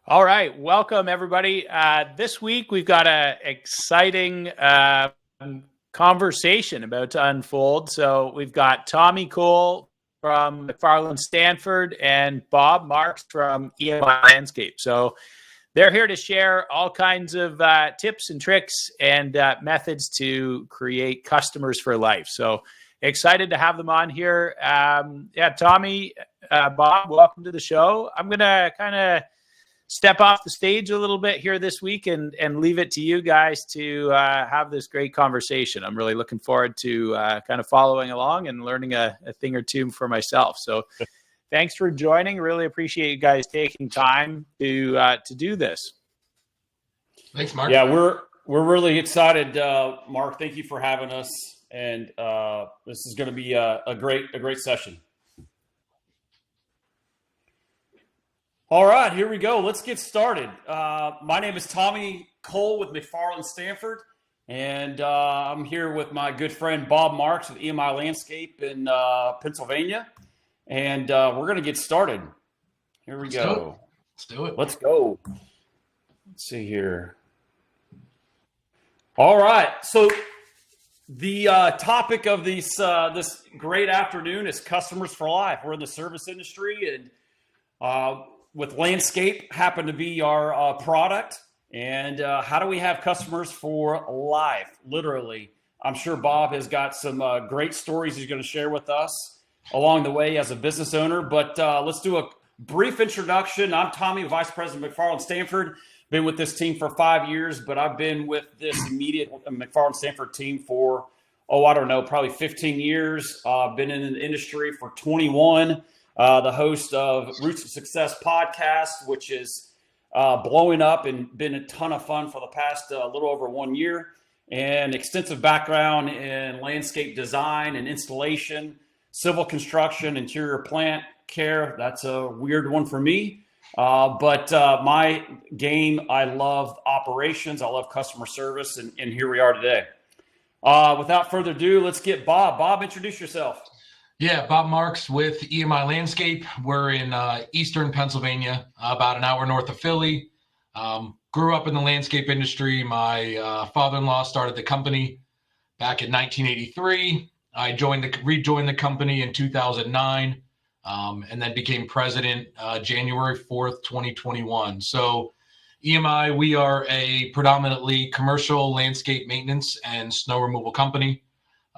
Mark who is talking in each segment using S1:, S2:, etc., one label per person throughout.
S1: All right, welcome everybody. This week we've got an exciting conversation about to unfold. So we've got Tommy Cole from McFarland Stanford and Bob Marks from EMI Landscape. So they're here to share all kinds of tips and tricks and methods to create customers for life. So excited to have them on here. Tommy, Bob, welcome to the show. I'm going to kind of step off the stage a little bit here this week and leave it to you guys to have this great conversation. I'm really looking forward to kind of following along and learning a thing or two for myself. So thanks for joining. Really appreciate you guys taking time to do this.
S2: Thanks, Mark.
S3: Yeah, we're really excited, Mark. Thank you for having us. And this is going to be a great session. All right, here we go. Let's get started. My name is Tommy Cole with McFarland Stanford, and I'm here with my good friend Bob Marks with EMI Landscape in Pennsylvania, and we're going to get started. Here we go.
S2: Let's do it.
S3: Let's go. Let's see here. All right, so the topic of this great afternoon is customers for life. We're in the service industry, and with Landscape happen to be our product. And how do we have customers for life? Literally. I'm sure Bob has got some great stories he's going to share with us along the way as a business owner. But let's do a brief introduction. I'm Tommy, Vice President McFarland Stanford. Been with this team for 5 years, but I've been with this immediate McFarland Stanford team for, probably 15 years. Been in the industry for 21. The host of Roots of Success podcast, which is blowing up and been a ton of fun for the past little over 1 year, and extensive background in landscape design and installation, civil construction, interior plant care. That's a weird one for me. But my game, I love operations. I love customer service, and here we are today. Without further ado, let's get Bob. Bob, introduce yourself.
S2: Yeah, Bob Marks with EMI Landscape. We're in eastern Pennsylvania, about an hour north of Philly. Grew up in the landscape industry. My father-in-law started the company back in 1983. I rejoined the company in 2009, and then became president January 4th, 2021. So EMI, we are a predominantly commercial landscape maintenance and snow removal company.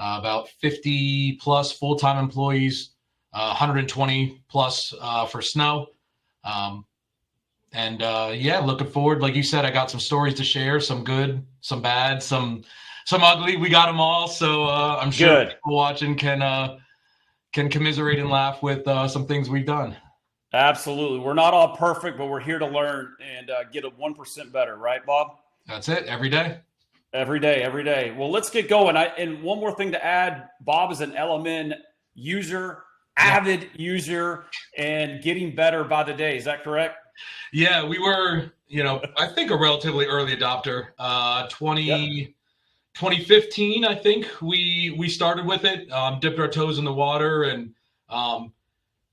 S2: About 50 plus full-time employees, 120 plus for snow. Looking forward. Like you said, I got some stories to share, some good, some bad, some ugly. We got them all. So I'm sure people watching can commiserate and laugh with some things we've done.
S3: Absolutely. We're not all perfect, but we're here to learn and get a 1% better. Right, Bob?
S2: That's it. Every day.
S3: Every day. Well, let's get going. And one more thing to add, Bob is an LMN user, avid user, and getting better by the day. Is that correct?
S2: Yeah, we were, I think a relatively early adopter. 2015, I think we started with it, dipped our toes in the water. And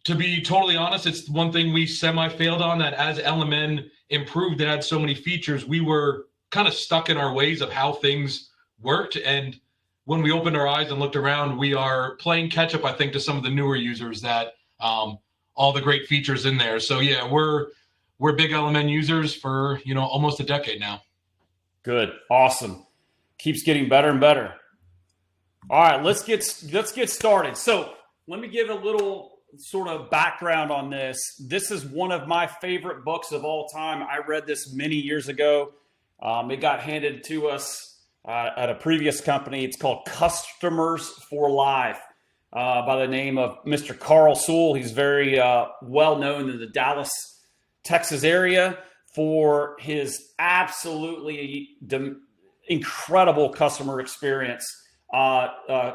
S2: to be totally honest, it's one thing we semi-failed on, that as LMN improved and had so many features, we were kind of stuck in our ways of how things worked. And when we opened our eyes and looked around, we are playing catch up, I think, to some of the newer users that all the great features in there. So yeah, we're big LMN users for, almost a decade now.
S3: Good. Awesome. Keeps getting better and better. All right, let's get started. So let me give a little sort of background on this. This is one of my favorite books of all time. I read this many years ago. It got handed to us at a previous company. It's called Customers for Life by the name of Mr. Carl Sewell. He's very well known in the Dallas, Texas area for his absolutely incredible customer experience.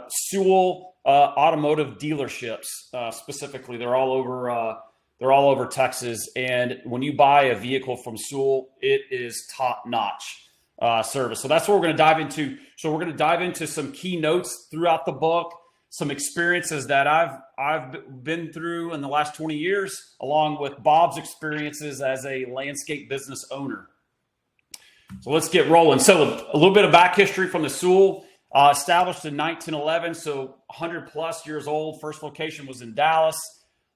S3: Sewell automotive dealerships, specifically, they're all over Texas. And when you buy a vehicle from Sewell, it is top-notch service. So that's what we're going to dive into. So we're going to dive into some key notes throughout the book, some experiences that I've been through in the last 20 years, along with Bob's experiences as a landscape business owner. So let's get rolling. So a little bit of back history from the Sewell, established in 1911, so 100 plus years old. First location was in Dallas.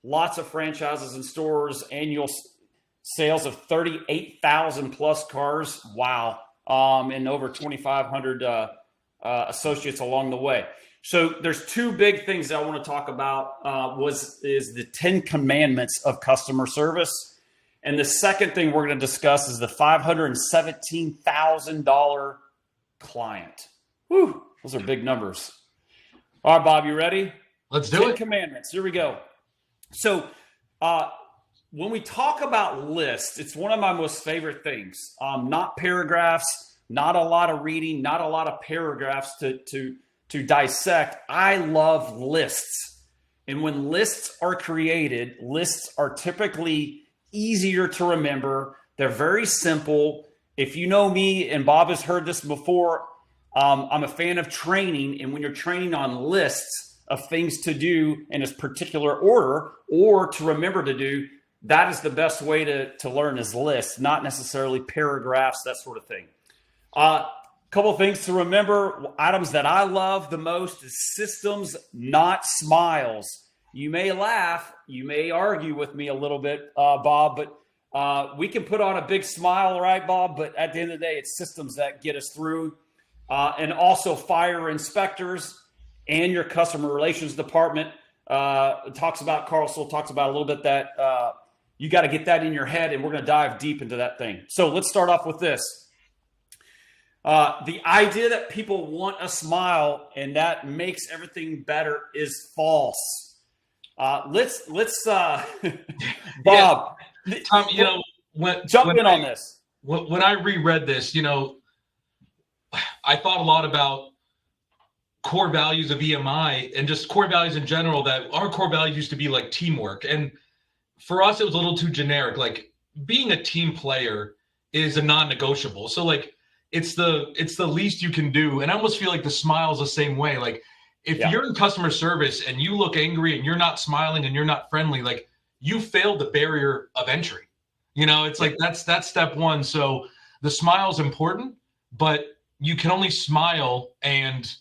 S3: Lots of franchises and stores, annual sales of 38,000 plus cars. Wow. And over 2,500 associates along the way. So there's two big things that I want to talk about is the 10 commandments of customer service. And the second thing we're going to discuss is the $517,000 client. Whew, those are big numbers. All right, Bob, you ready?
S2: Let's do it.
S3: 10 commandments. Here we go. So when we talk about lists, it's one of my most favorite things. Not paragraphs, not a lot of reading, not a lot of paragraphs to dissect. I love lists. And when lists are created, lists are typically easier to remember. They're very simple. If you know me, and Bob has heard this before, I'm a fan of training. And when you're training on lists of things to do in a particular order or to remember to do, that is the best way to learn is lists, not necessarily paragraphs, that sort of thing. Couple of things to remember. Items that I love the most is systems, not smiles. You may laugh, you may argue with me a little bit, Bob, but we can put on a big smile, right, Bob? But at the end of the day, it's systems that get us through. And also fire inspectors and your customer relations department. Talks about, Carl Sewell talks about a little bit that you got to get that in your head, and we're going to dive deep into that thing. So let's start off with this. The idea that people want a smile and that makes everything better is false. Let's Bob,
S2: Yeah. Tom,
S3: jump in on this.
S2: When I reread this, I thought a lot about core values of EMI and just core values in general, that our core values used to be like teamwork. And for us, it was a little too generic. Like being a team player is a non-negotiable. So like, it's the least you can do. And I almost feel like the smile is the same way. Like if you're in customer service and you look angry and you're not smiling and you're not friendly, like you failed the barrier of entry. It's like, that's step one. So the smile is important, but you can only smile and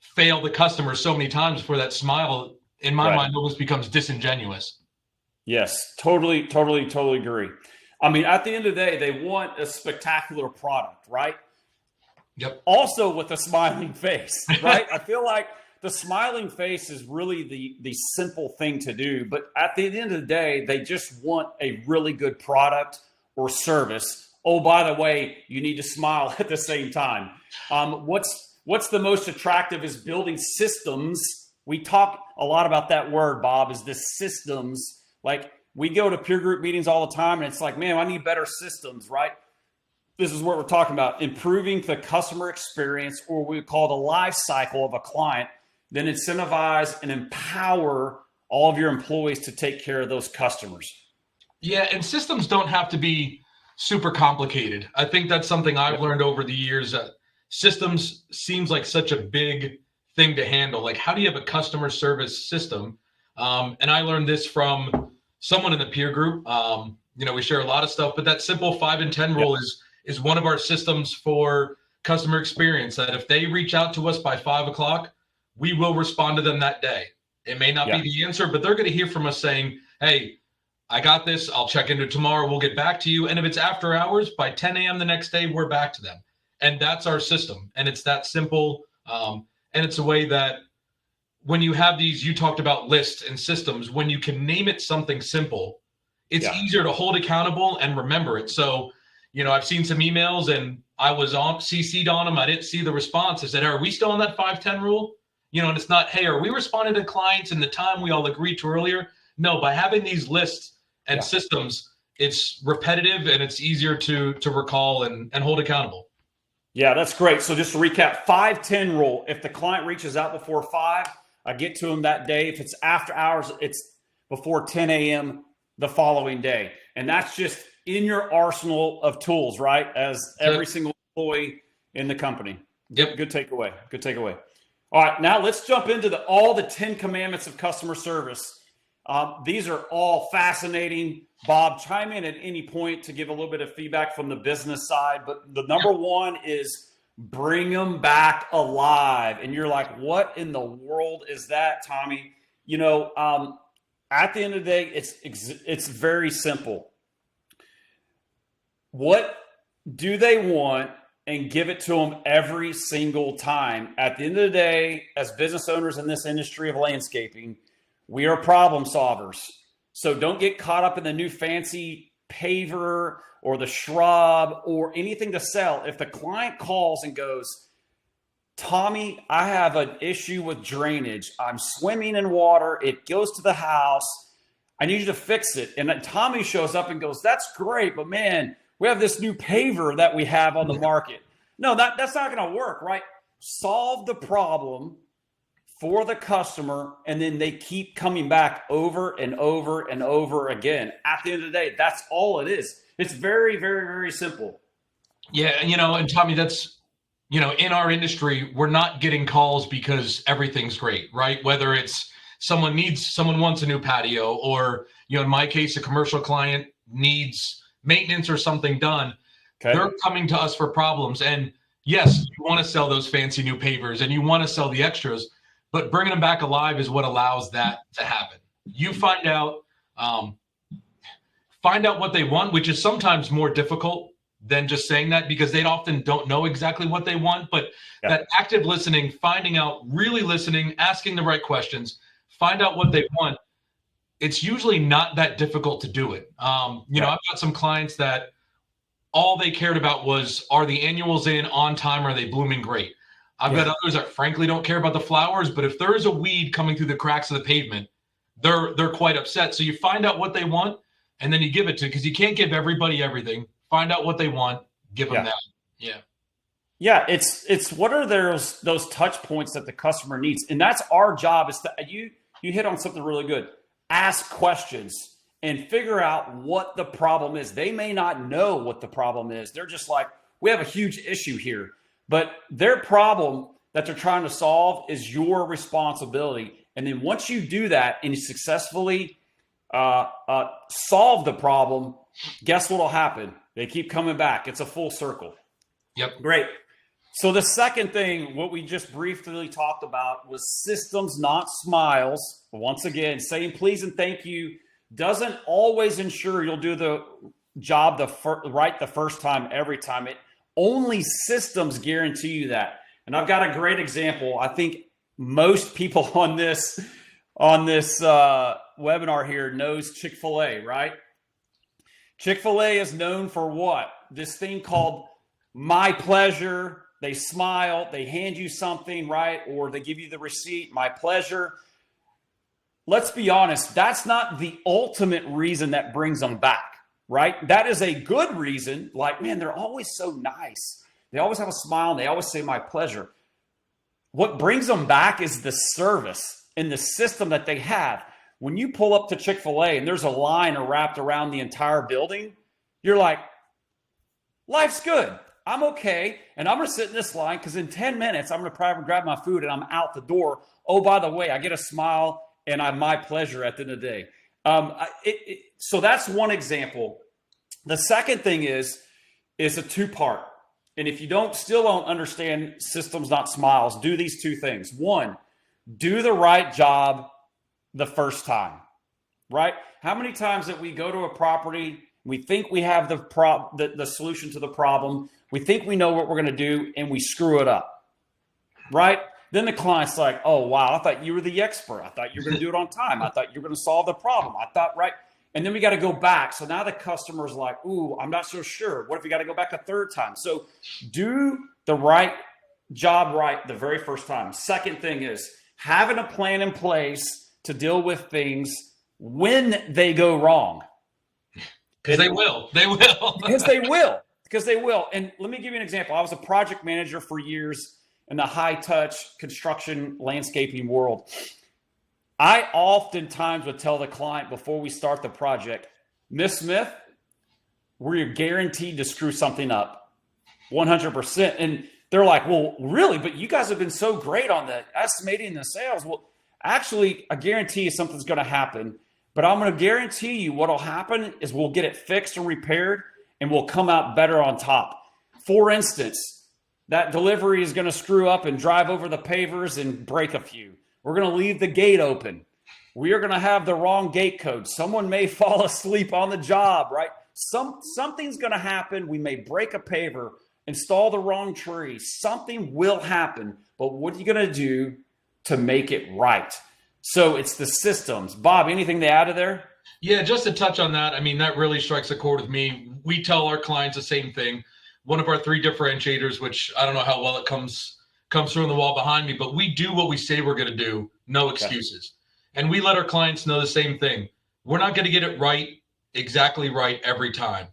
S2: fail the customer so many times before that smile, in my mind, almost becomes disingenuous.
S3: Yes, totally agree. I mean, at the end of the day, they want a spectacular product, right?
S2: Yep.
S3: Also with a smiling face, right? I feel like the smiling face is really the simple thing to do. But at the end of the day, they just want a really good product or service. Oh, by the way, you need to smile at the same time. What's the most attractive is building systems. We talk a lot about that word, Bob, is the systems. Like we go to peer group meetings all the time, and it's like, man, I need better systems, right? This is what we're talking about, improving the customer experience, or we call the life cycle of a client, then incentivize and empower all of your employees to take care of those customers.
S2: Yeah, and systems don't have to be super complicated. I think that's something I've learned over the years. Systems seems like such a big thing to handle. Like, how do you have a customer service system? And I learned this from someone in the peer group. We share a lot of stuff, but that simple 5 and 10 rule is one of our systems for customer experience, that if they reach out to us by 5 o'clock, we will respond to them that day. It may not be the answer, but they're going to hear from us saying, hey, I got this. I'll check into it tomorrow. We'll get back to you. And if it's after hours, by 10 a.m. the next day, we're back to them. And that's our system. And it's that simple. And it's a way that when you have these, you talked about lists and systems, when you can name it something simple, it's easier to hold accountable and remember it. So, I've seen some emails and I was CC'd on them. I didn't see the response. I said, are we still on that 5-10 rule? And it's not, hey, are we responding to clients in the time we all agreed to earlier? No, by having these lists and systems, it's repetitive and it's easier to recall and hold accountable.
S3: Yeah, that's great. So just to recap, 5-10 rule. If the client reaches out before 5, I get to them that day. If it's after hours, it's before 10 a.m. the following day. And that's just in your arsenal of tools, right? As every single employee in the company.
S2: Yep.
S3: Good takeaway. All right, now let's jump into all the 10 commandments of customer service. These are all fascinating. Bob, chime in at any point to give a little bit of feedback from the business side. But the number one is bring them back alive. And you're like, what in the world is that, Tommy? You know, at the end of the day, it's very simple. What do they want? And give it to them every single time. At the end of the day, as business owners in this industry of landscaping, we are problem solvers. So don't get caught up in the new fancy paver or the shrub or anything to sell. If the client calls and goes, Tommy, I have an issue with drainage. I'm swimming in water. It goes to the house. I need you to fix it. And then Tommy shows up and goes, that's great, but man, we have this new paver that we have on the market. No, that's not going to work, right? Solve the problem for the customer, and then they keep coming back over and over and over again. At the end of the day, that's all it is. It's very, very, very simple.
S2: Yeah, and Tommy, that's, in our industry, we're not getting calls because everything's great, right? Whether it's someone wants a new patio, or, in my case, a commercial client needs maintenance or something done. Okay. They're coming to us for problems. And yes, you want to sell those fancy new pavers and you want to sell the extras, but bringing them back alive is what allows that to happen. You find out what they want, which is sometimes more difficult than just saying that, because they often don't know exactly what they want. But that active listening, finding out, really listening, asking the right questions, find out what they want. It's usually not that difficult to do it. I've got some clients that all they cared about was, are the annuals in on time? Are they blooming great? I've got others that frankly don't care about the flowers, but if there is a weed coming through the cracks of the pavement, they're quite upset. So you find out what they want, and then you give it to, because you can't give everybody everything. Find out what they want, give them that.
S3: Yeah, it's what are those touch points that the customer needs, and that's our job. Is that you hit on something really good. Ask questions and figure out what the problem is. They may not know what the problem is. They're just like, we have a huge issue here, but their problem that they're trying to solve is your responsibility. And then once you do that and you successfully solve the problem, guess what will happen? They keep coming back. It's a full circle.
S2: Yep.
S3: Great. So the second thing, what we just briefly talked about, was systems, not smiles. Once again, saying please and thank you doesn't always ensure you'll do the job right the first time, every time. Only systems guarantee you that. And I've got a great example. I think most people on this webinar here knows Chick-fil-A, right? Chick-fil-A is known for what? This thing called My Pleasure. They smile, they hand you something, right? Or they give you the receipt, my pleasure. Let's be honest, that's not the ultimate reason that brings them back, right? That is a good reason. Like, man, they're always so nice. They always have a smile and they always say my pleasure. What brings them back is the service and the system that they have. When you pull up to Chick-fil-A and there's a line wrapped around the entire building, you're like, life's good. I'm okay, and I'm going to sit in this line because in 10 minutes, I'm going to probably grab my food and I'm out the door. Oh, by the way, I get a smile and I'm my pleasure at the end of the day. So that's one example. The second thing is a two-part. And if you still don't understand systems, not smiles, do these two things. One, do the right job the first time, right? How many times that we go to a property, we think we have the solution to the problem, we think we know what we're going to do, and we screw it up, right? Then the client's like, oh, wow, I thought you were the expert. I thought you were going to do it on time. I thought you were going to solve the problem. I thought, right? And then we got to go back. So now the customer's like, ooh, I'm not so sure. What if we got to go back a third time? So do the right job right the very first time. Second thing is having a plan in place to deal with things when they go wrong.
S2: Because they will. They will.
S3: Because they will. Because they will. And let me give you an example. I was a project manager for years in the high-touch construction landscaping world. I oftentimes would tell the client before we start the project, Miss Smith, we're guaranteed to screw something up 100%. And they're like, well, really? But you guys have been so great on the estimating the sales. Well, actually, I guarantee you something's going to happen. But I'm going to guarantee you what'll happen is we'll get it fixed and repaired, and we'll come out better on top. For instance, that delivery is going to screw up and drive over the pavers and break a few. We're going to leave the gate open. We are going to have the wrong gate code. Someone may fall asleep on the job, right? Something's going to happen. We may break a paver, install the wrong tree. Something will happen. But what are you going to do to make it right? So it's the systems. Bob, anything to add to there?
S2: Yeah, just to touch on that, I mean, that really strikes a chord with me. We tell our clients the same thing. One of our 3 differentiators, which I don't know how well it comes through on the wall behind me, but we do what we say we're going to do. No excuses. And we let our clients know the same thing. We're not going to get it right, exactly right every time.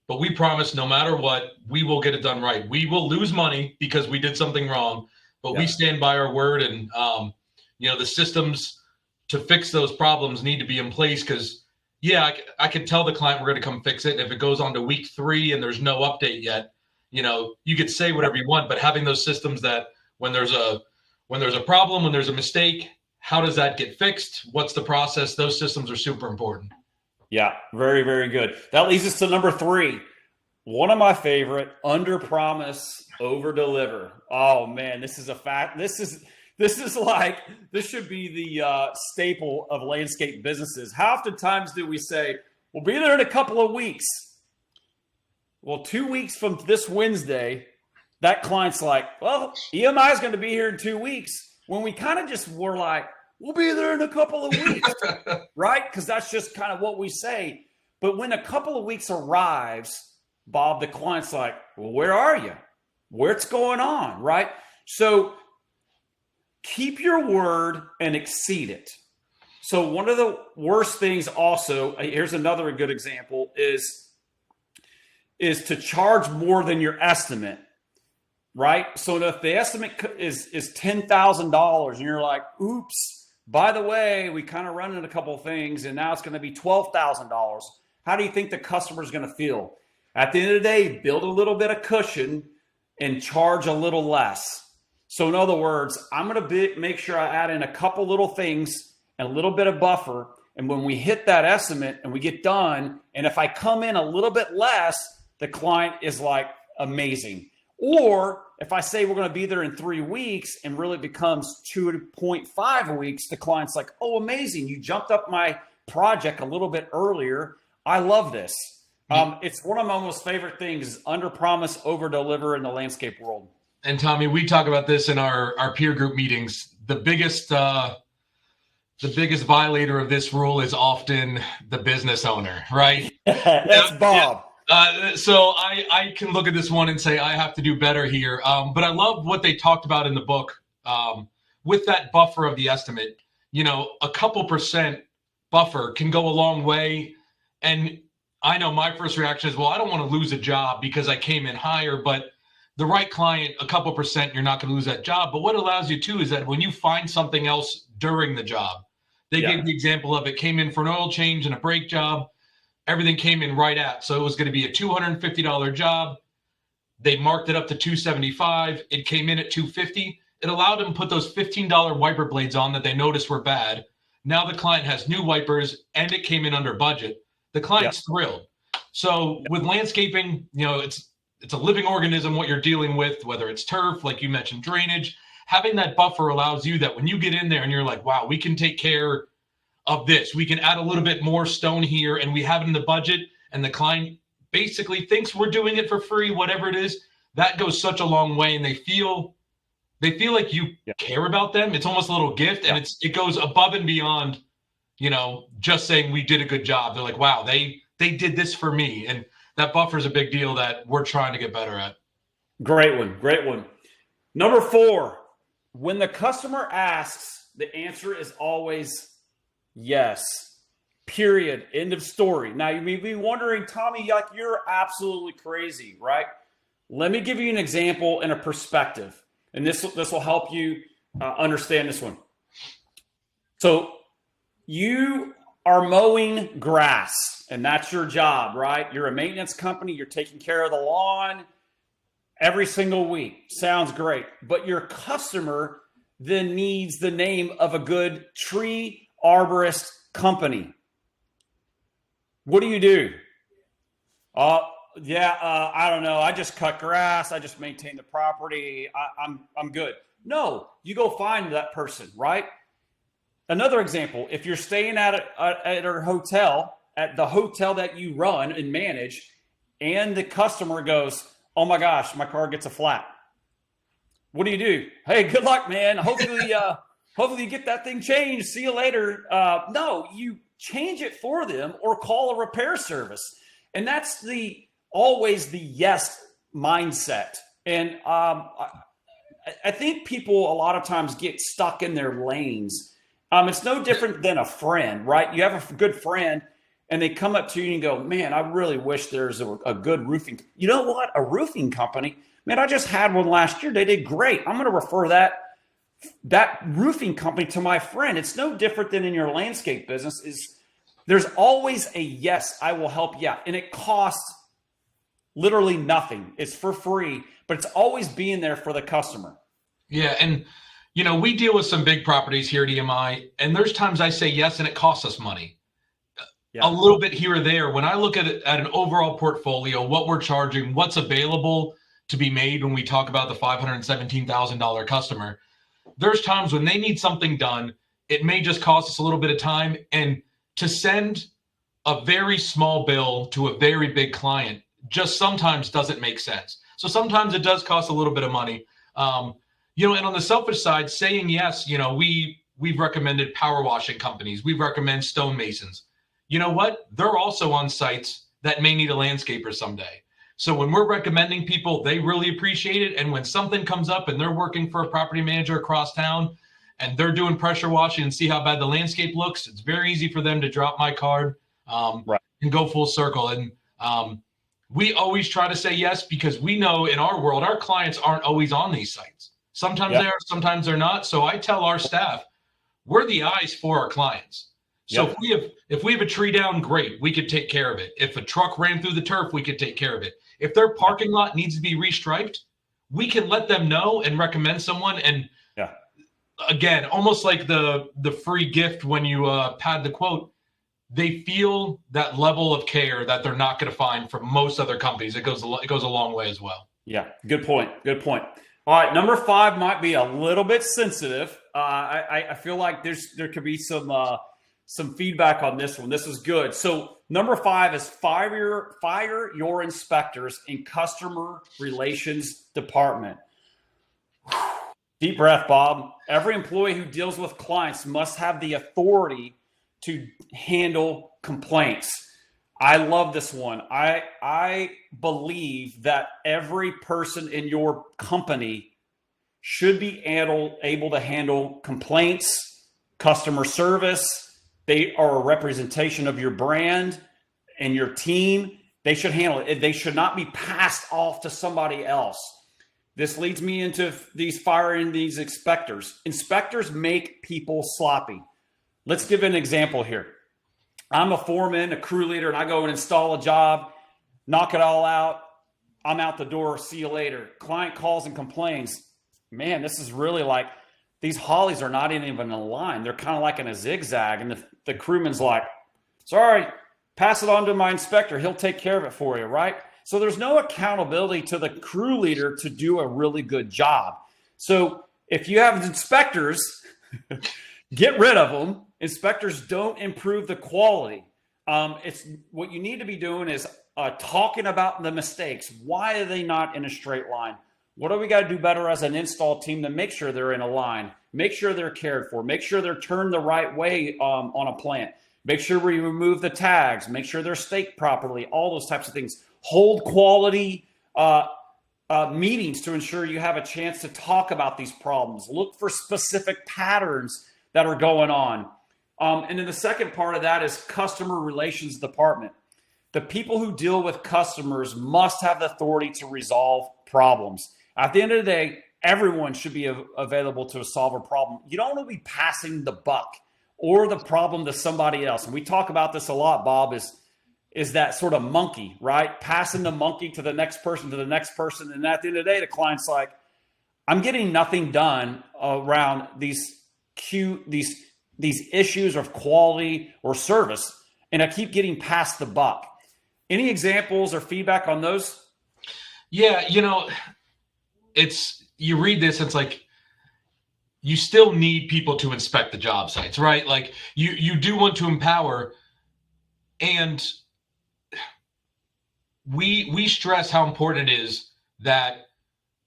S2: But we promise no matter what, we will get it done right. We will lose money because we did something wrong, but we stand by our word. And, the systems to fix those problems need to be in place because, I could tell the client we're going to come fix it. If it goes on to week 3 and there's no update yet, you could say whatever you want, but having those systems that when there's a problem, when there's a mistake, how does that get fixed? What's the process? Those systems are super important. Yeah,
S3: very, very good. That leads us to number 3. One of my favorite, under promise, over deliver. Oh man, this is a fact. This should be the staple of landscape businesses. How oftentimes do we say, we'll be there in a couple of weeks? Well, 2 weeks from this Wednesday, that client's like, well, EMI is going to be here in 2 weeks. When we kind of just were like, we'll be there in a couple of weeks, right? Because that's just kind of what we say. But when a couple of weeks arrives, Bob, the client's like, well, where are you? What's going on, right? So keep your word and exceed it. So one of the worst things also, here's another good example, is to charge more than your estimate, right? So if the estimate is $10,000 and you're like, oops, by the way, we kind of run into a couple of things and now it's going to be $12,000. How do you think the customer is going to feel? At the end of the day, build a little bit of cushion and charge a little less. So in other words, I'm going to make sure I add in a couple little things and a little bit of buffer. And when we hit that estimate and we get done, and if I come in a little bit less, the client is like, amazing. Or if I say we're going to be there in 3 weeks and really becomes 2.5 weeks, the client's like, oh, amazing. You jumped up my project a little bit earlier. I love this. It's one of my most favorite things, under promise, over deliver in the landscape world.
S2: And Tommy, we talk about this in our peer group meetings. The biggest violator of this rule is often the business owner, right?
S3: That's Bob.
S2: So I can look at this one and say, I have to do better here. But I love what they talked about in the book with that buffer of the estimate. A couple percent buffer can go a long way. And I know my first reaction is, well, I don't want to lose a job because I came in higher, but the right client, a couple percent, you're not going to lose that job. But what allows you to is that when you find something else during the job, they gave the example of it came in for an oil change and a brake job. Everything came in right at. So it was going to be a $250 job. They marked it up to $275. It came in at $250. It allowed them to put those $15 wiper blades on that they noticed were bad. Now the client has new wipers and it came in under budget. The client's thrilled. So with landscaping, it's a living organism, what you're dealing with, whether it's turf, like you mentioned, drainage. Having that buffer allows you that when you get in there and you're like, wow, we can take care of this. We can add a little bit more stone here and we have it in the budget. And the client basically thinks we're doing it for free, whatever it is. That goes such a long way. And they feel like you care about them. It's almost a little gift and it goes above and beyond, just saying we did a good job. They're like, wow, they did this for me. And that buffer is a big deal that we're trying to get better at.
S3: Great one. Number 4, when the customer asks, the answer is always yes. Period. End of story. Now you may be wondering, Tommy, like you're absolutely crazy, right? Let me give you an example and a perspective, and this will help you understand this one. So you are mowing grass, and that's your job, right? You're a maintenance company. You're taking care of the lawn. every single week. Sounds great. But your customer then needs the name of a good tree arborist company. What do you do? I don't know. I just cut grass. I just maintain the property. I'm good. No, you go find that person, right? Another example, if you're staying at a hotel, at the hotel that you run and manage, and the customer goes, oh my gosh, my car gets a flat. What do? Hey, good luck, man. Hopefully you get that thing changed. See you later. No, you change it for them or call a repair service. And that's always the yes mindset. And I think people a lot of times get stuck in their lanes. It's no different than a friend, right? You have a good friend and they come up to you and go, man, I really wish there's a good roofing. You know what? A roofing company, man, I just had one last year. They did great. I'm going to refer that roofing company to my friend. It's no different than in your landscape business. There's always a yes, I will help you out. And it costs literally nothing. It's for free, but it's always being there for the customer.
S2: Yeah. And, we deal with some big properties here at EMI, and there's times I say yes, and it costs us money. Yeah. A little bit here or there. When I look at it at an overall portfolio, what we're charging, what's available to be made when we talk about the $517,000 customer, there's times when they need something done. It may just cost us a little bit of time. And to send a very small bill to a very big client just sometimes doesn't make sense. So sometimes it does cost a little bit of money. And on the selfish side, saying yes, we've recommended power washing companies. We've recommended stonemasons. You know what? They're also on sites that may need a landscaper someday. So when we're recommending people, they really appreciate it. And when something comes up and they're working for a property manager across town and they're doing pressure washing and see how bad the landscape looks, it's very easy for them to drop my card and go full circle. And we always try to say yes, because we know in our world, our clients aren't always on these sites. Sometimes they are, sometimes they're not. So I tell our staff, we're the eyes for our clients. So if we have a tree down, great, we could take care of it. If a truck ran through the turf, we could take care of it. If their parking lot needs to be restriped, we can let them know and recommend someone. And again, almost like the free gift when you pad the quote, they feel that level of care that they're not going to find from most other companies. It goes a long way as well.
S3: Yeah, good point. All right, number 5 might be a little bit sensitive. I feel like there could be some feedback on this one. This is good. So number 5 is fire your inspectors in customer relations department. Deep breath, Bob. Every employee who deals with clients must have the authority to handle complaints. I love this one. I believe that every person in your company should be able to handle complaints, customer service. They are a representation of your brand and your team. They should handle it. They should not be passed off to somebody else. This leads me into firing these inspectors. Inspectors make people sloppy. Let's give an example here. I'm a foreman, a crew leader, and I go and install a job, knock it all out. I'm out the door. See you later. Client calls and complains. Man, this is really like these hollies are not even in a line. They're kind of like in a zigzag. And the crewman's like, sorry, pass it on to my inspector. He'll take care of it for you, right? So there's no accountability to the crew leader to do a really good job. So if you have inspectors, get rid of them. Inspectors don't improve the quality. It's what you need to be doing is talking about the mistakes. Why are they not in a straight line? What do we got to do better as an install team to make sure they're in a line? Make sure they're cared for. Make sure they're turned the right way on a plant. Make sure we remove the tags. Make sure they're staked properly. All those types of things. Hold quality meetings to ensure you have a chance to talk about these problems. Look for specific patterns that are going on. And then the second part of that is customer relations department. The people who deal with customers must have the authority to resolve problems. At the end of the day, everyone should be available to solve a problem. You don't want to be passing the buck or the problem to somebody else. And we talk about this a lot, Bob, is is that sort of monkey, right? Passing the monkey to the next person, to the next person. And at the end of the day, the client's like, I'm getting nothing done around these issues of quality or service, and I keep getting passed the buck. Any examples or feedback on those?
S2: Yeah, you read this, it's like you still need people to inspect the job sites, right? Like you do want to empower, and we stress how important it is that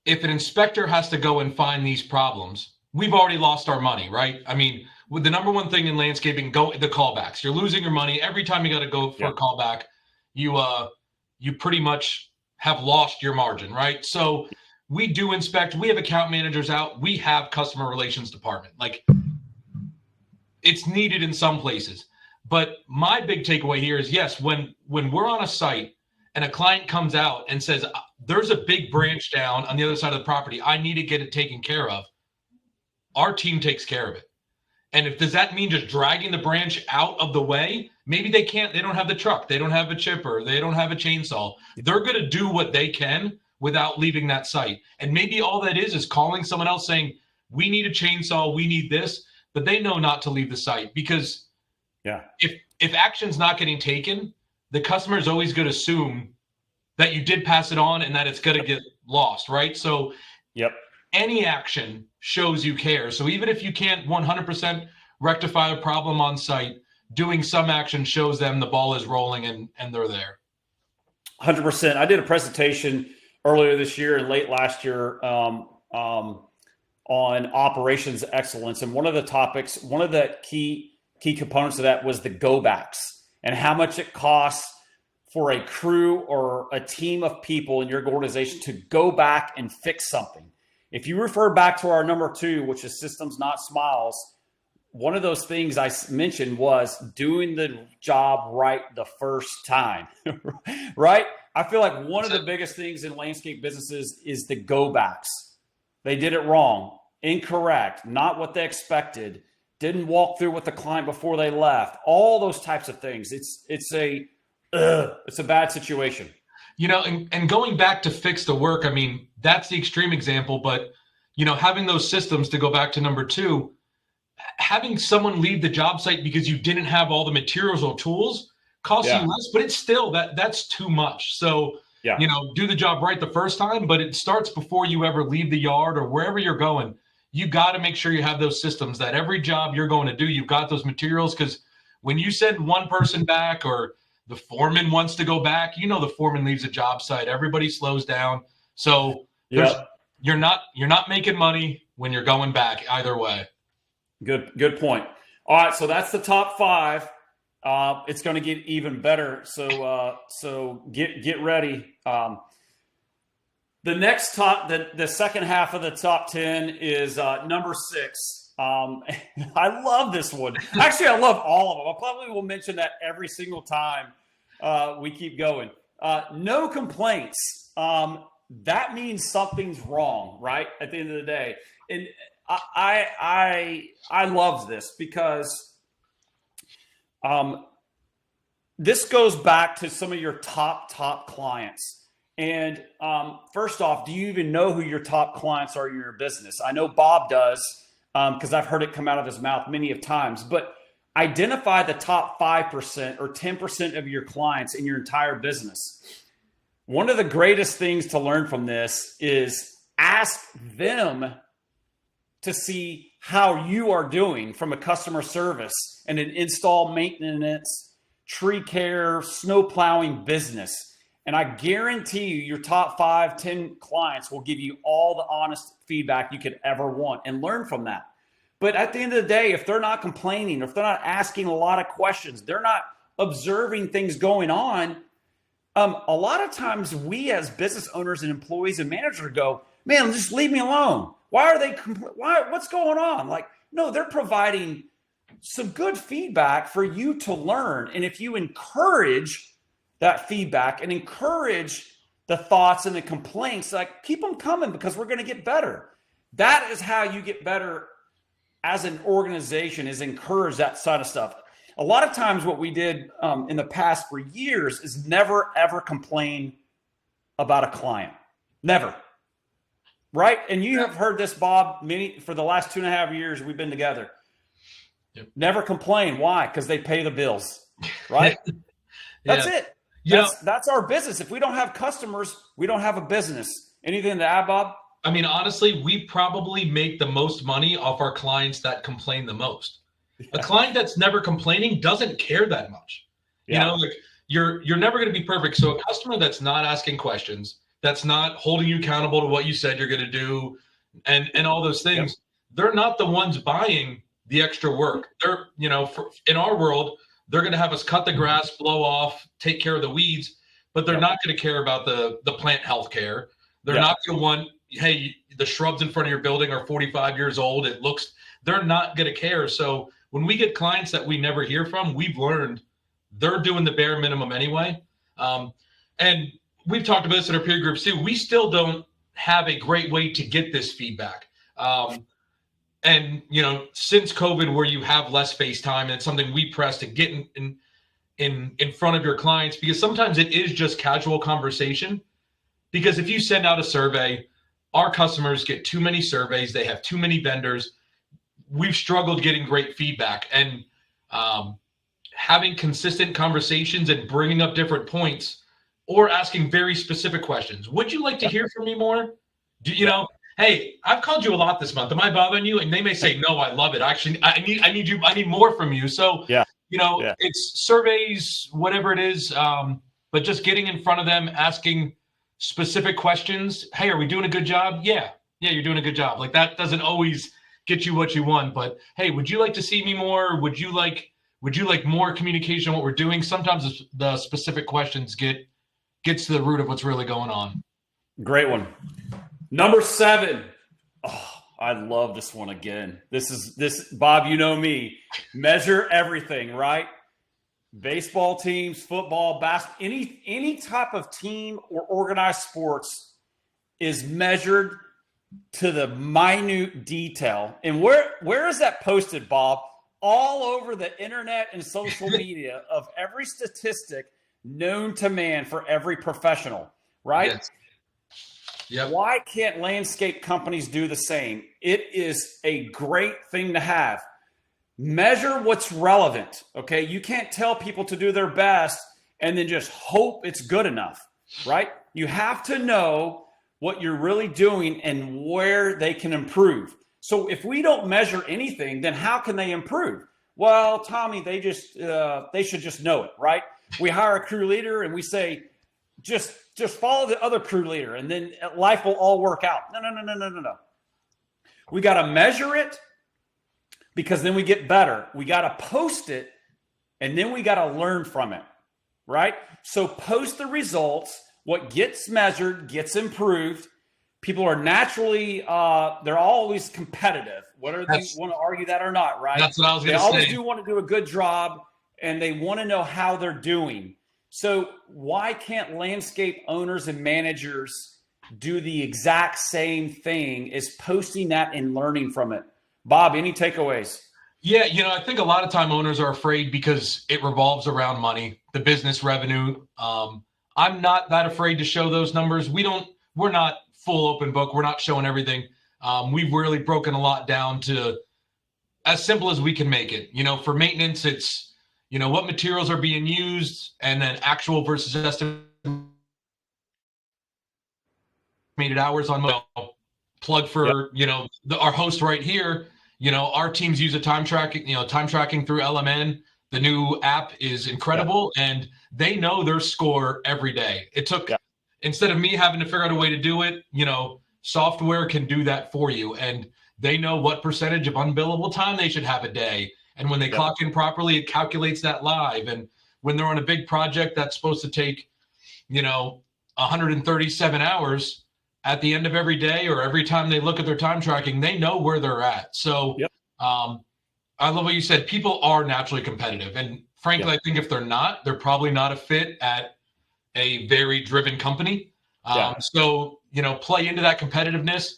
S2: if an inspector has to go and find these problems, we've already lost our money, right? I mean, with the number one thing in landscaping, the callbacks. You're losing your money every time you got to go for a callback. You pretty much have lost your margin, right? So we do inspect. We have account managers out. We have customer relations department. Like, it's needed in some places. But my big takeaway here is, yes, when we're on a site and a client comes out and says, there's a big branch down on the other side of the property, I need to get it taken care of, our team takes care of it. And does that mean just dragging the branch out of the way? Maybe they don't have the truck, they don't have a chipper, they don't have a chainsaw. They're going to do what they can without leaving that site. And maybe all that is calling someone else saying, we need a chainsaw, we need this, but they know not to leave the site, because if action's not getting taken, the customer is always going to assume that you did pass it on and that it's going to get lost, right? So any action shows you care. So even if you can't 100% rectify a problem on site, doing some action shows them the ball is rolling and they're there.
S3: 100%. I did a presentation earlier this year and late last year on operations excellence. And one of the key components of that was the go backs and how much it costs for a crew or a team of people in your organization to go back and fix something. If you refer back to our number 2, which is systems, not smiles, one of those things I mentioned was doing the job right the first time, right? I feel like one of the biggest things in landscape businesses is the go backs. They did it wrong, incorrect, not what they expected, didn't walk through with the client before they left, all those types of things. It's a bad situation.
S2: And going back to fix the work, I mean, that's the extreme example, but, having those systems, to go back to number 2, having someone leave the job site because you didn't have all the materials or tools costs you less, but it's still that's too much. So, do the job right the first time, but it starts before you ever leave the yard or wherever you're going. You got to make sure you have those systems, that every job you're going to do, you've got those materials, because when you send one person back or the foreman wants to go back, the foreman leaves a job site, everybody slows down. So you're not making money when you're going back either way.
S3: Good point. All right, so that's the top 5. It's going to get even better. So get ready. The next the second half of the top 10 is number 6. I love this one. Actually, I love all of them. I probably will mention that every single time we keep going. No complaints. That means something's wrong, right? At the end of the day. And I love this because this goes back to some of your top clients. And first off, do you even know who your top clients are in your business? I know Bob does, because I've heard it come out of his mouth many of times. But identify the top 5% or 10% of your clients in your entire business. One of the greatest things to learn from this is ask them to see how you are doing from a customer service and an install, maintenance, tree care, snow plowing business. And I guarantee you your top 5, 10 clients will give you all the honest feedback you could ever want and learn from that. But at the end of the day, if they're not complaining, if they're not asking a lot of questions, they're not observing things going on, a lot of times we as business owners and employees and managers go, man, just leave me alone. Why are they what's going on? Like, no, they're providing some good feedback for you to learn. And if you encourage that feedback and encourage the thoughts and the complaints, like, keep them coming, because we're going to get better. That is how you get better as an organization, is encourage that side of stuff. a lot of times what we did in the past for years is never, ever complain about a client. Never. Right? And you have heard this, Bob, for the last 2.5 years we've been together.
S4: Yep.
S3: Never complain. Why? Because they pay the bills. Right? That's it. That's our business. If we don't have customers, we don't have a business. Anything to add, Bob?
S4: I mean, honestly, we probably make the most money off our clients that complain the most. Yeah. A client that's never complaining doesn't care that much. You know, like you're never going to be perfect. So a customer that's not asking questions, that's not holding you accountable to what you said you're going to do, and all those things, they're not the ones buying the extra work. They're, you know, in our world, they're going to have us cut the grass, blow off, take care of the weeds, but they're not going to care about the plant health care. They're not going to want, hey, the shrubs in front of your building are 45 years old. They're not going to care. So when we get clients that we never hear from, we've learned they're doing the bare minimum anyway. And we've talked about this in our peer groups too. We still don't have a great way to get this feedback. And, you know, since COVID, where you have less face time, and it's something we press to get in front of your clients, because sometimes it is just casual conversation. Because if you send out a survey, our customers get too many surveys. They have too many vendors. We've struggled getting great feedback, and having consistent conversations and bringing up different points or asking very specific questions. Would you like to hear from me more? Do you know, hey, I've called you a lot this month. Am I bothering you? And they may say, no, I love it. Actually, I need more from you. So, you know, it's surveys, whatever it is, but just getting in front of them, asking specific questions. Hey, are we doing a good job? Yeah, you're doing a good job. Like, that doesn't always get you what you want, but hey, would you like to see me more? Would you like more communication on what we're doing? Sometimes the specific questions gets to the root of what's really going on.
S3: Great one. Number 7. Oh, I love this one again. This, Bob, you know me. Measure everything, right? Baseball teams, football, basketball, any type of team or organized sports is measured to the minute detail. And where is that posted, Bob? All over the internet and social media of every statistic known to man for every professional, right?
S4: Yes. Yep.
S3: Why can't landscape companies do the same? It is a great thing to have. Measure what's relevant, okay? You can't tell people to do their best and then just hope it's good enough, right? You have to know what you're really doing and where they can improve. So if we don't measure anything, then how can they improve? Well, Tommy, they should just know it, right? We hire a crew leader and we say, just follow the other crew leader and then life will all work out. No. We got to measure it, because then we get better. We got to post it, and then we got to learn from it, right? So post the results. What gets measured gets improved. People are naturally, they're always competitive, whether they want to argue that or not, right?
S4: That's what I was going to say.
S3: They always do want to do a good job, and they want to know how they're doing. So why can't landscape owners and managers do the exact same thing as posting that and learning from it? Bob, any takeaways?
S4: Yeah, you know, I think a lot of time owners are afraid because it revolves around money, the business revenue. I'm not that afraid to show those numbers. We're not full open book. We're not showing everything. We've really broken a lot down to as simple as we can make it. You know, for maintenance, it's, you know, what materials are being used, and then actual versus estimated hours on plug for, you know, our host right here. You know, our teams use a time tracking through LMN. The new app is incredible, and they know their score every day. It took, instead of me having to figure out a way to do it, you know, software can do that for you. And they know what percentage of unbillable time they should have a day. And when they clock in properly, it calculates that live. And when they're on a big project that's supposed to take, you know, 137 hours, at the end of every day or every time they look at their time tracking, they know where they're at. So I love what you said. People are naturally competitive. And frankly, I think if they're not, they're probably not a fit at a very driven company. So, you know, play into that competitiveness.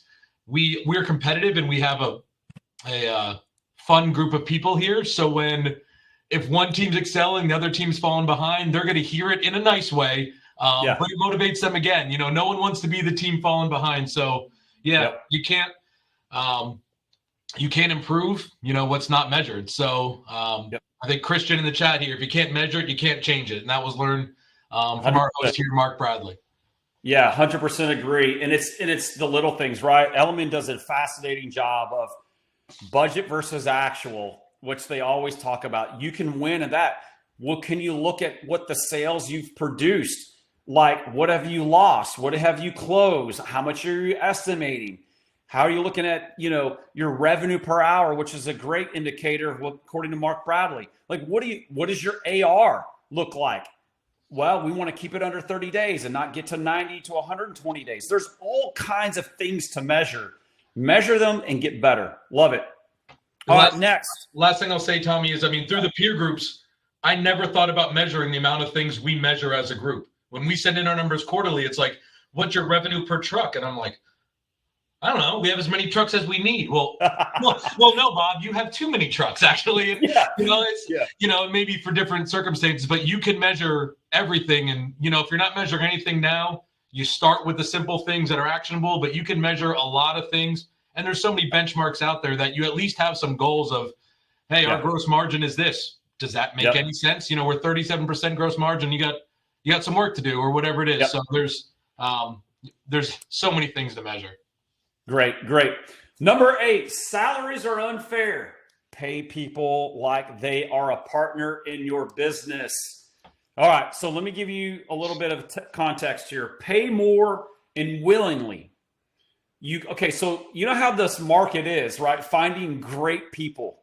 S4: We're competitive, and we have a fun group of people here. So when,
S2: if one team's excelling, the other team's falling behind, they're going to hear it in a nice way. But it motivates them again. No one wants to be the team falling behind. So you can't improve, what's not measured. So I think Christian in the chat here, if you can't measure it, you can't change it. And that was learned from our host here, Mark Bradley.
S3: Yeah, 100% agree. And it's the little things, right? Element does a fascinating job of budget versus actual, which they always talk about. You can win at that. Well, can you look at what the sales you've produced? Like, what have you lost? What have you closed? How much are you estimating? How are you looking at, your revenue per hour, which is a great indicator of what, according to Mark Bradley. Like, what does your AR look like? Well, we want to keep it under 30 days and not get to 90 to 120 days. There's all kinds of things to measure. Measure them and get better. Love it. All right, next.
S2: Last thing I'll say, Tommy, is, through the peer groups, I never thought about measuring the amount of things we measure as a group. When we send in our numbers quarterly, it's like, what's your revenue per truck? And I'm like, I don't know. We have as many trucks as we need. Well, no, Bob, you have too many trucks, actually. And, maybe for different circumstances, but you can measure everything. And, if you're not measuring anything now, you start with the simple things that are actionable, but you can measure a lot of things. And there's so many benchmarks out there that you at least have some goals of, hey, our gross margin is this. Does that make any sense? We're 37% gross margin. You got some work to do, or whatever it is. So there's so many things to measure.
S3: Great. Number 8, salaries are unfair. Pay people like they are a partner in your business. All right, so let me give you a little bit of context here. Pay more and willingly. So you know how this market is, right? Finding great people,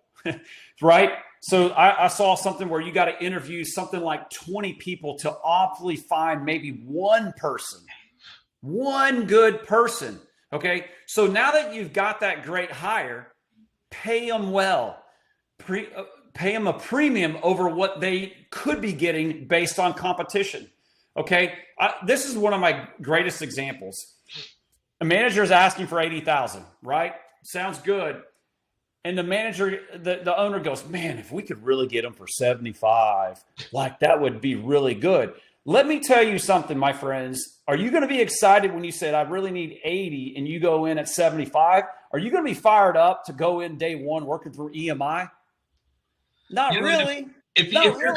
S3: right? So I saw something where you got to interview something like 20 people to awfully find maybe one person, one good person. Okay, so now that you've got that great hire, pay them well. Pay them a premium over what they could be getting based on competition. Okay, this is one of my greatest examples. A manager is asking for $80,000, right? Sounds good. And the manager, the owner goes, man, if we could really get them for 75, like that would be really good. Let me tell you something, my friends. Are you going to be excited when you said, I really need 80 and you go in at 75? Are you going to be fired up to go in day one working through EMI? Not really.
S2: If you're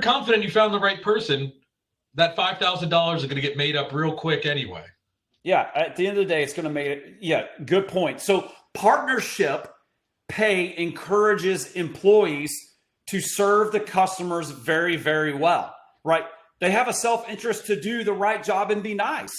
S2: confident you found the right person, that $5,000 is going to get made up real quick anyway.
S3: Yeah. At the end of the day, it's going to make it. Yeah. Good point. So partnership pay encourages employees to serve the customers very, very well, right? They have a self-interest to do the right job and be nice.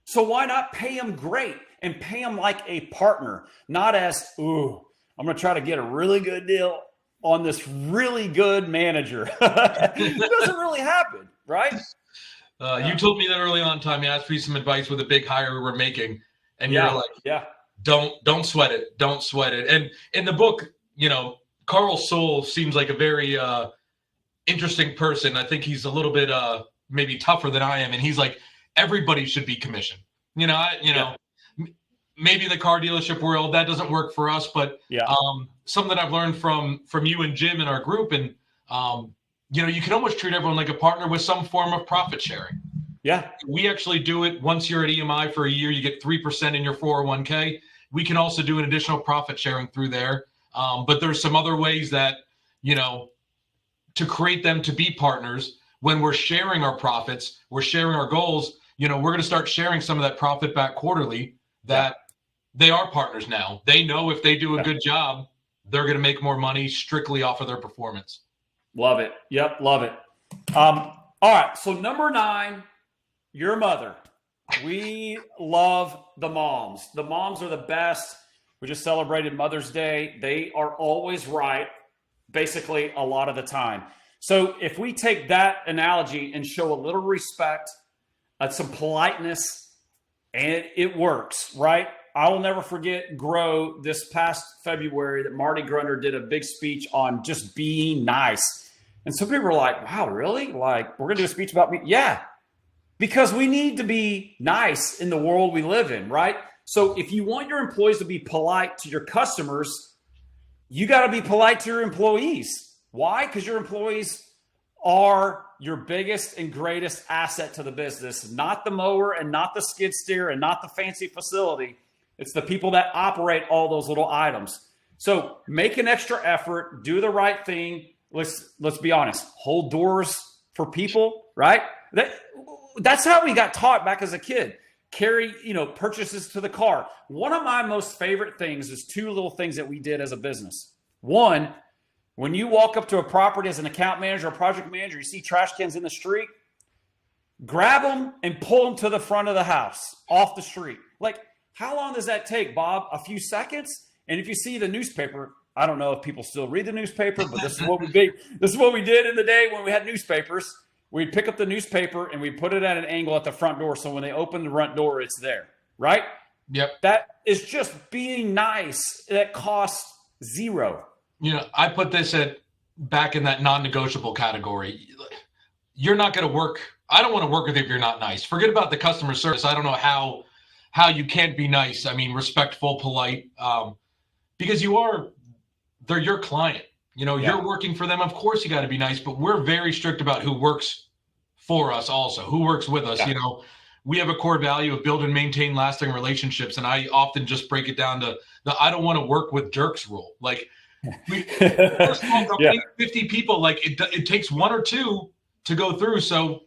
S3: So why not pay them great and pay them like a partner, not as, ooh, I'm going to try to get a really good deal on this really good manager. It doesn't really happen, right?
S2: You told me that early on, Tommy. I asked for you some advice with a big hire we were making, and you're like, don't sweat it. Don't sweat it. And in the book, Carl Sewell seems like a very interesting person. I think he's a little bit maybe tougher than I am, and he's like, everybody should be commissioned. Maybe in the car dealership world that doesn't work for us, but something that I've learned from you and Jim in our group, and you can almost treat everyone like a partner with some form of profit sharing.
S3: Yeah, we
S2: actually do it. Once you're at EMI for a year, you get 3% in your 401k. We can also do an additional profit sharing through there. But there's some other ways that, to create them to be partners. When we're sharing our profits, we're sharing our goals, we're going to start sharing some of that profit back quarterly, that they are partners now. They know if they do a good job, they're going to make more money strictly off of their performance.
S3: Love it. Yep. Love it. All right. So number 9, your mother. We love the moms. The moms are the best. We just celebrated Mother's Day. They are always right, basically a lot of the time. So if we take that analogy and show a little respect, some politeness, and it works, right? I will never forget Grow this past February that Marty Grunder did a big speech on just being nice. And some people were like, wow, really? Like, we're going to do a speech about me? Yeah, because we need to be nice in the world we live in, right? So if you want your employees to be polite to your customers, you got to be polite to your employees. Why? Because your employees are your biggest and greatest asset to the business, not the mower and not the skid steer and not the fancy facility. It's the people that operate all those little items. So make an extra effort, do the right thing. Let's be honest, hold doors for people, right? That's how we got taught back as a kid. Carry, purchases to the car. One of my most favorite things is two little things that we did as a business. One, when you walk up to a property as an account manager or project manager, you see trash cans in the street, grab them and pull them to the front of the house off the street. Like, how long does that take, Bob? A few seconds? And if you see the newspaper, I don't know if people still read the newspaper, but this is what we did. This is what we did in the day when we had newspapers. We'd pick up the newspaper and we'd put it at an angle at the front door. So when they open the front door, it's there, right?
S2: Yep.
S3: That is just being nice. That costs zero.
S2: I put this back in that non-negotiable category. You're not going to work. I don't want to work with you if you're not nice. Forget about the customer service. I don't know how you can't be nice. I mean, respectful, polite, because they're your client. You're working for them. Of course you got to be nice, but we're very strict about who works for us also, who works with us.
S3: Yeah.
S2: We have a core value of build and maintain lasting relationships. And I often just break it down to the I don't want to work with jerks rule. Like, we're a small company, 50 people, like it takes one or two to go through. So,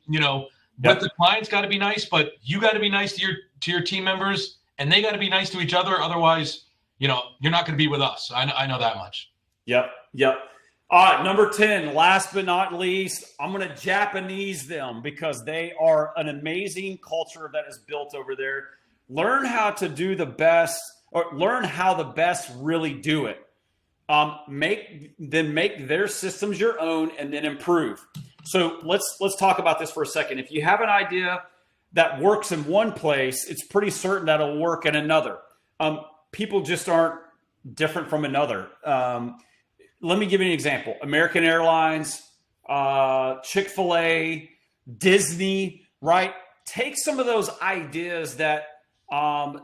S2: but the client's got to be nice, but you got to be nice to your team members, and they got to be nice to each other. Otherwise, you're not going to be with us. I know that much.
S3: Yep. All right, number 10, last but not least, I'm going to Japanese them because they are an amazing culture that is built over there. Learn how to do the best, or learn how the best really do it. Make their systems your own and then improve. So let's talk about this for a second. If you have an idea that works in one place, it's pretty certain that it'll work in another. People just aren't different from another. Let me give you an example. American Airlines, Chick-fil-A, Disney, right? Take some of those ideas that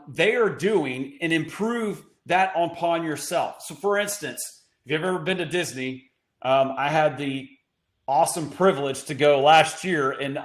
S3: they are doing and improve that upon yourself. So for instance, if you've ever been to Disney, I had the awesome privilege to go last year, and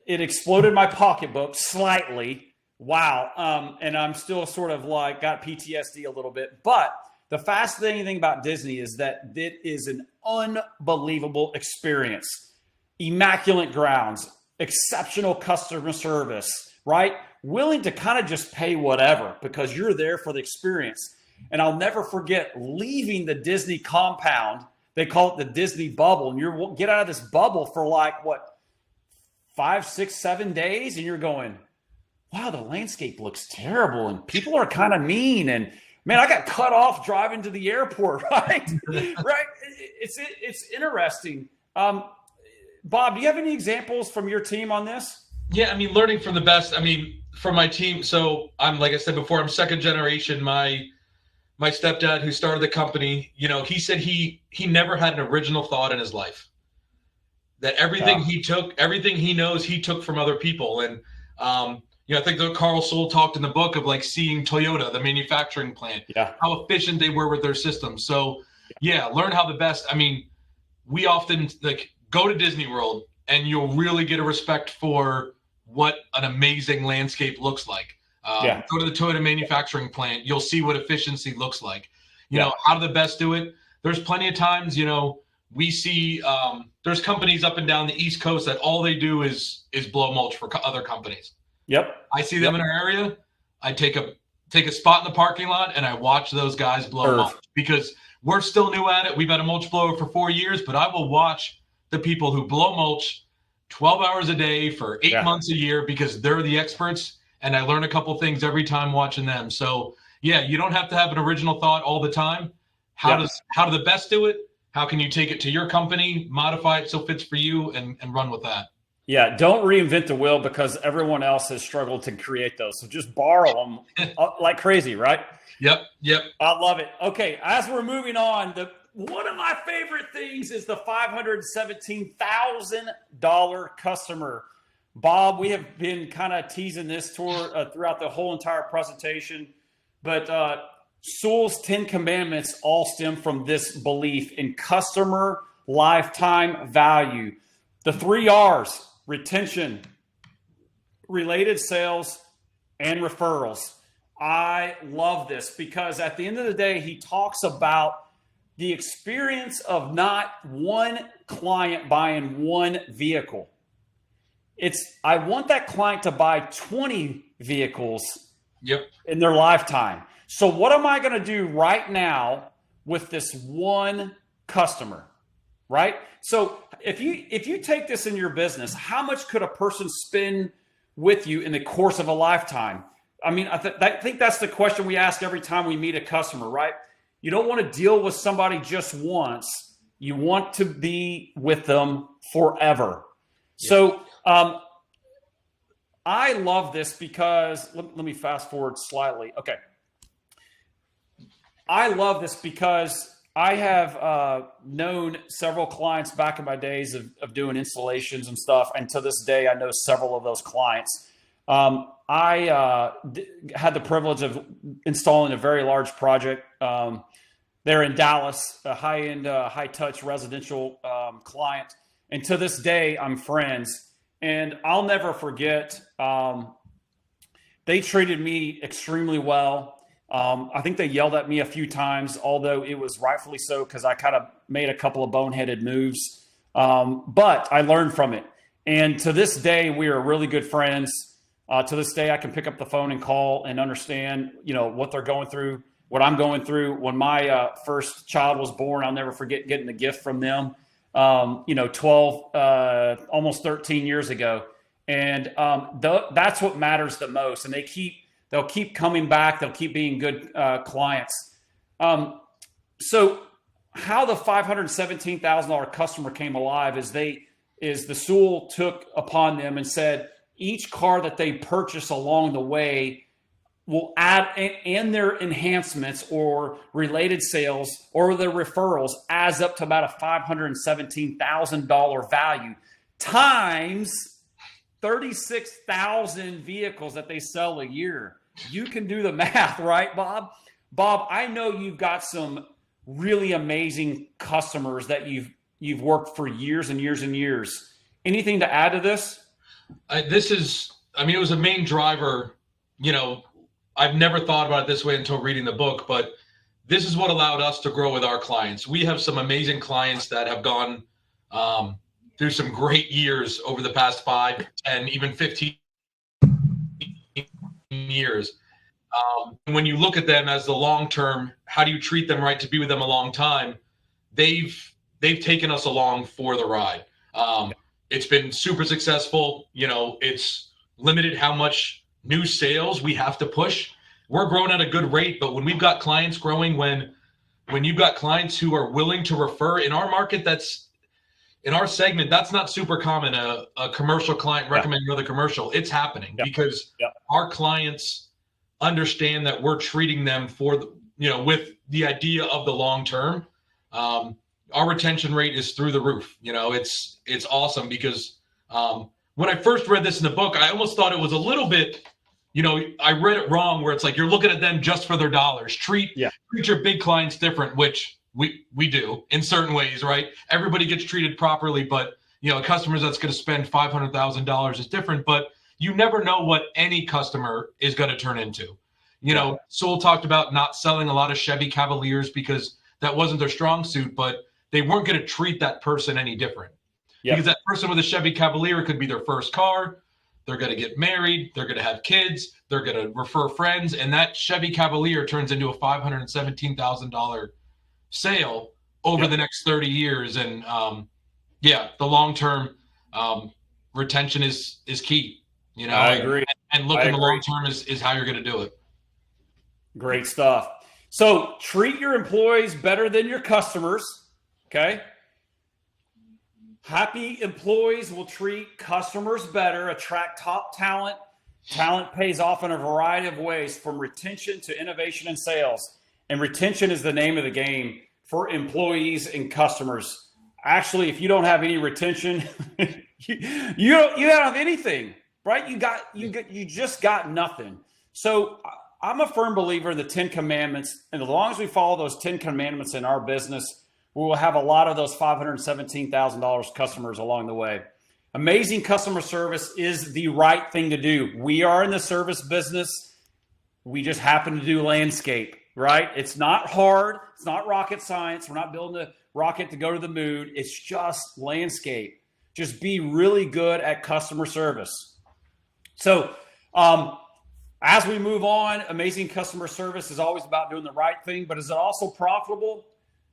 S3: it exploded my pocketbook slightly. Wow. And I'm still sort of like got PTSD a little bit, but the fascinating thing about Disney is that it is an unbelievable experience. Immaculate grounds, exceptional customer service, right? Willing to kind of just pay whatever because you're there for the experience. And I'll never forget leaving the Disney compound. They call it the Disney bubble. And you get out of this bubble for 5, 6, 7 days. And you're going, wow, the landscape looks terrible. And people are kind of mean. And man, I got cut off driving to the airport, right? Right. It's interesting. Bob, do you have any examples from your team on this?
S2: Yeah, I mean, learning from the best. I mean, from my team. So I'm, like I said before, I'm second generation. My stepdad, who started the company, he said he never had an original thought in his life. That everything everything he knows, he took from other people. And I think that Carl Sewell talked in the book of like seeing Toyota, the manufacturing plant, how efficient they were with their systems. So learn how the best. I mean, we often go to Disney World and you'll really get a respect for what an amazing landscape looks like. Go to the Toyota manufacturing plant. You'll see what efficiency looks like. How do the best do it? There's plenty of times, we see there's companies up and down the East Coast that all they do is blow mulch for other companies.
S3: Yep.
S2: I see them in our area. I take a spot in the parking lot and I watch those guys blow mulch because we're still new at it. We've had a mulch blower for 4 years, but I will watch the people who blow mulch 12 hours a day for 8 months a year because they're the experts. And I learn a couple things every time watching them. So you don't have to have an original thought all the time. How do the best do it? How can you take it to your company, modify it so it fits for you, and run with that?
S3: Yeah, don't reinvent the wheel because everyone else has struggled to create those. So just borrow them like crazy, right?
S2: Yep.
S3: I love it. Okay, as we're moving on, one of my favorite things is the $517,000 customer. Bob, we have been kind of teasing this throughout the whole entire presentation, but Sewell's 10 commandments all stem from this belief in customer lifetime value. The 3 R's: retention, related sales, and referrals. I love this because at the end of the day, he talks about the experience of not one client buying one vehicle. I want that client to buy 20 vehicles in their lifetime. So what am I going to do right now with this one customer, right? So if you take this in your business, how much could a person spend with you in the course of a lifetime? I mean, I think that's the question we ask every time we meet a customer, right? You don't want to deal with somebody just once. You want to be with them forever. Yeah. So I love this because, let me fast forward slightly. Okay. I love this because I have known several clients back in my days of doing installations and stuff. And to this day, I know several of those clients. I had the privilege of installing a very large project. They're in Dallas, a high-end, high-touch residential client. And to this day, I'm friends. And I'll never forget, they treated me extremely well. I think they yelled at me a few times, although it was rightfully so because I kind of made a couple of boneheaded moves. But I learned from it. And to this day, we are really good friends. To this day, I can pick up the phone and call and understand, what they're going through, what I'm going through. When my first child was born, I'll never forget getting a gift from them, 12, almost 13 years ago. And that's what matters the most. And they'll keep coming back. They'll keep being good clients. So how the $517,000 customer came alive is the Sewell took upon them and said, each car that they purchase along the way will add, and their enhancements or related sales or their referrals adds up to about a $517,000 value times 36,000 vehicles that they sell a year. You can do the math, right, Bob? Bob, I know you've got some really amazing customers that you've worked for years and years and years. Anything to add to this?
S4: It was a main driver. I've never thought about it this way until reading the book, but this is what allowed us to grow with our clients. We have some amazing clients that have gone through some great years over the past 5, 10, even 15 years. When you look at them as the long term, how do you treat them right to be with them a long time? They've taken us along for the ride. It's been super successful. It's limited how much new sales we have to push. We're growing at a good rate, but when we've got clients growing, when you've got clients who are willing to refer in our market, that's in our segment, that's not super common. A commercial client recommending another commercial. It's happening because our clients understand that we're treating them with the idea of the long term. Our retention rate is through the roof. It's awesome because when I first read this in the book, I almost thought it was a little bit, I read it wrong where it's like you're looking at them just for their dollars. Treat your big clients different, which we do in certain ways, right? Everybody gets treated properly, but a customer that's going to spend $500,000 is different, but you never know what any customer is going to turn into. Sewell talked about not selling a lot of Chevy Cavaliers because that wasn't their strong suit, but they weren't going to treat that person any different. Because that person with a Chevy Cavalier could be their first car. They're going to get married. They're going to have kids. They're going to refer friends. And that Chevy Cavalier turns into a $517,000 sale over the next 30 years. And the long-term retention is key.
S3: I agree.
S4: And look in the long term is how you're going to do it.
S3: Great stuff. So treat your employees better than your customers. Okay. Happy employees will treat customers better, attract top talent. Talent pays off in a variety of ways, from retention to innovation and sales. And retention is the name of the game for employees and customers. Actually, if you don't have any retention, you don't have anything, right? You just got nothing. So I'm a firm believer in the 10 commandments. And as long as we follow those 10 commandments in our business, we will have a lot of those $517,000 customers along the way. Amazing customer service is the right thing to do. We are in the service business. We just happen to do landscape, right? It's not hard. It's not rocket science. We're not building a rocket to go to the moon. It's just landscape. Just be really good at customer service. So, as we move on, amazing customer service is always about doing the right thing, but is it also profitable?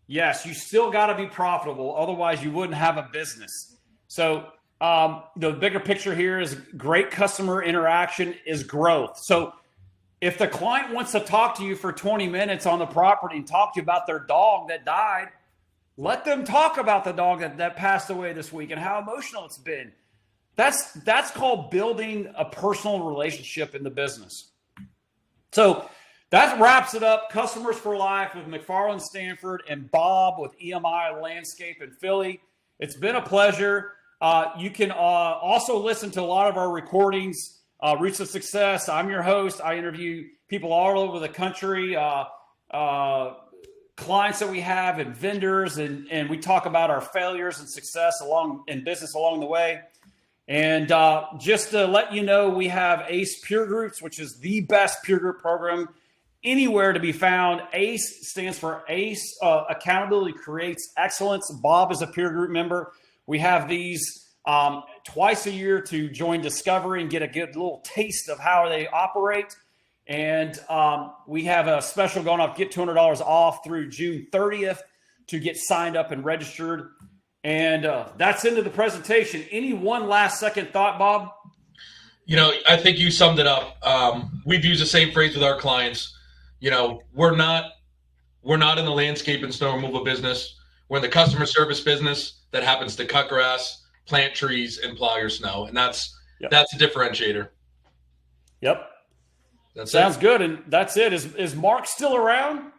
S3: Yes, you still got to be profitable. Otherwise, you wouldn't have a business. So the bigger picture here is great customer interaction is growth. So if the client wants to talk to you for 20 minutes on the property and talk to you about their dog that died, let them talk about the dog that passed away this week and how emotional it's been. That's called building a personal relationship in the business. So that wraps it up. Customers for Life with McFarland Stanford and Bob with EMI Landscape in Philly. It's been a pleasure. You can also listen to a lot of our recordings, Roots of Success. I'm your host. I interview people all over the country, clients that we have and vendors, and we talk about our failures and success in business along the way. And just to let you know, we have ACE Peer Groups, which is the best peer group program anywhere to be found. ACE stands for ACE, Accountability Creates Excellence. Bob is a peer group member. We have these twice a year to join Discovery and get a good little taste of how they operate. And we have a special going off, get $200 off through June 30th to get signed up and registered. And that's into the presentation. Any one last second thought, Bob?
S4: I think you summed it up. We've used the same phrase with our clients. We're not in the landscape and snow removal business. We're in the customer service business that happens to cut grass, plant trees, and plow your snow. And that's a differentiator.
S3: Yep.
S4: Sounds
S3: good. And that's it. Is Mark still around?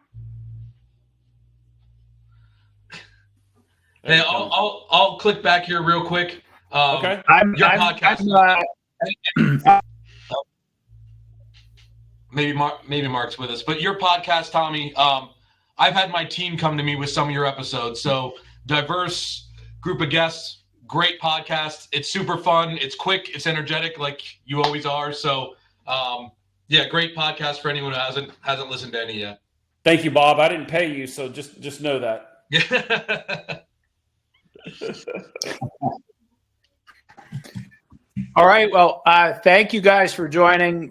S4: Hey, I'll click back here real quick.
S3: Okay.
S4: Maybe Mark's with us, but your podcast, Tommy. I've had my team come to me with some of your episodes. So diverse group of guests, great podcast. It's super fun. It's quick. It's energetic, like you always are. So, great podcast for anyone who hasn't listened to any yet.
S3: Thank you, Bob. I didn't pay you, so just know that.
S4: Yeah.
S1: All right. Well, thank you guys for joining